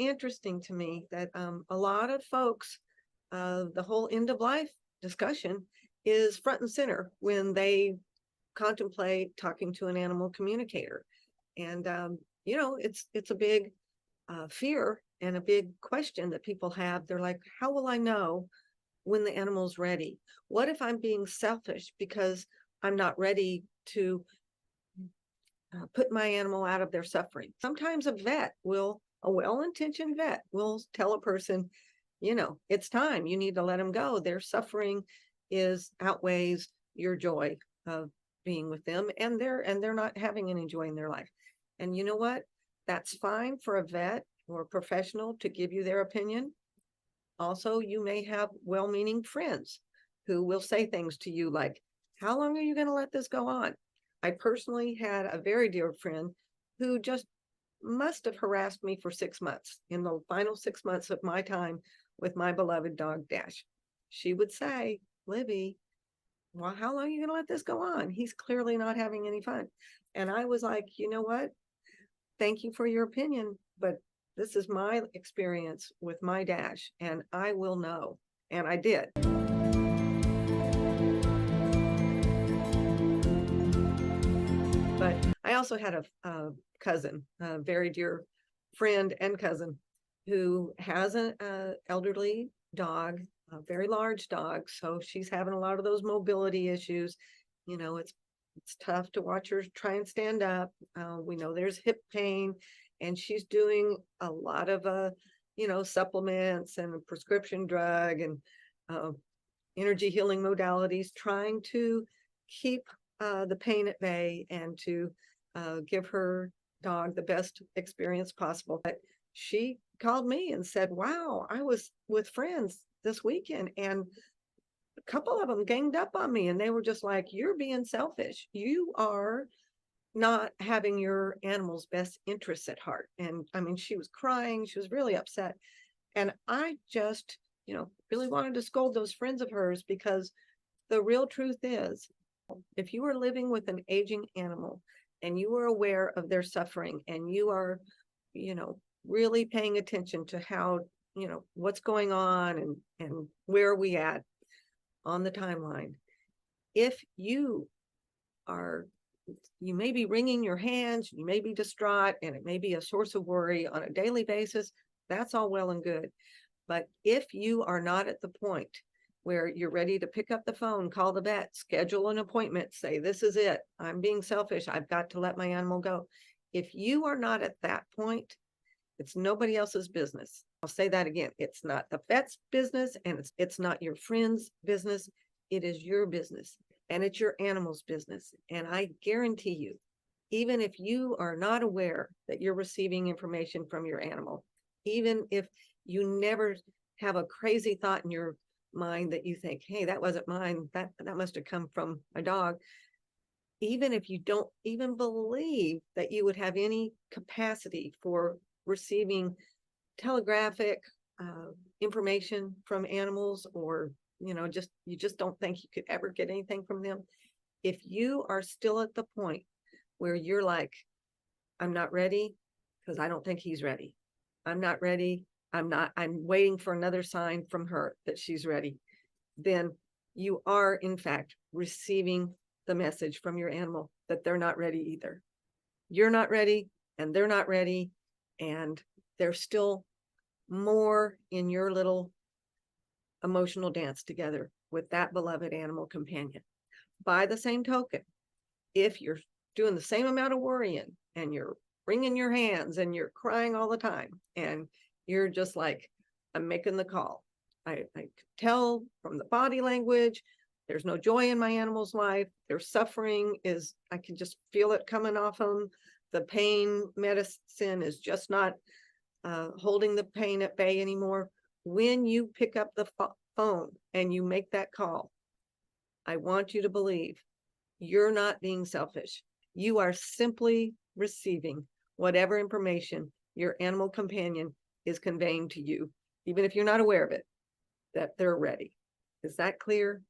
interesting to me that a lot of folks, the whole end of life discussion is front and center when they contemplate talking to an animal communicator. And, it's a big fear and a big question that people have. They're like, how will I know when the animal's ready? What if I'm being selfish because I'm not ready to put my animal out of their suffering? Sometimes a well-intentioned vet will tell a person, it's time, you need to let them go. Their suffering is outweighs your joy of being with them, and they're not having any joy in their life. And you know what? That's fine for a vet or a professional to give you their opinion. Also, you may have well-meaning friends who will say things to you like, how long are you going to let this go on? I personally had a very dear friend who just must have harassed me for 6 months, in the final 6 months of my time with my beloved dog Dash. She would say, Libby, well, how long are you going to let this go on? He's clearly not having any fun. And I was like, you know what? Thank you for your opinion, but this is my experience with my Dash, and I will know. And I did. But I also had a cousin, a very dear friend and cousin, who has an elderly dog, a very large dog. So she's having a lot of those mobility issues. It's tough to watch her try and stand up. We know there's hip pain, and she's doing a lot of supplements and prescription drug and energy healing modalities, trying to keep the pain at bay and to give her dog the best experience possible. But she called me and said, wow, I was with friends this weekend and a couple of them ganged up on me, and they were just like, you're being selfish. You are not having your animal's best interests at heart. And I mean, she was crying. She was really upset. And I just, really wanted to scold those friends of hers, because the real truth is, if you are living with an aging animal and you are aware of their suffering, and you are, really paying attention to how, what's going on and where are we at on the timeline. If you may be wringing your hands, you may be distraught, and it may be a source of worry on a daily basis, that's all well and good. But if you are not at the point where you're ready to pick up the phone, call the vet, schedule an appointment, say, this is it, I'm being selfish, I've got to let my animal go. If you are not at that point, it's nobody else's business. I'll say that again. It's not the vet's business, and it's not your friend's business. It is your business, and it's your animal's business. And I guarantee you, even if you are not aware that you're receiving information from your animal, even if you never have a crazy thought in your mind that you think, hey, that wasn't mine, that must have come from my dog, even if you don't even believe that you would have any capacity for receiving telegraphic information from animals, or you just don't think you could ever get anything from them, if you are still at the point where you're like, I'm not ready because I don't think he's ready, I'm not ready, I'm waiting for another sign from her that she's ready, then you are in fact receiving the message from your animal that they're not ready either. You're not ready, and they're not ready, and there's still more in your little emotional dance together with that beloved animal companion. By the same token, if you're doing the same amount of worrying, and you're wringing your hands and you're crying all the time, and you're just like, I'm making the call, I could tell from the body language, there's no joy in my animal's life, their suffering is, I can just feel it coming off them, the pain medicine is just not holding the pain at bay anymore. When you pick up the phone and you make that call, I want you to believe you're not being selfish. You are simply receiving whatever information your animal companion is conveying to you, even if you're not aware of it, that they're ready. Is that clear?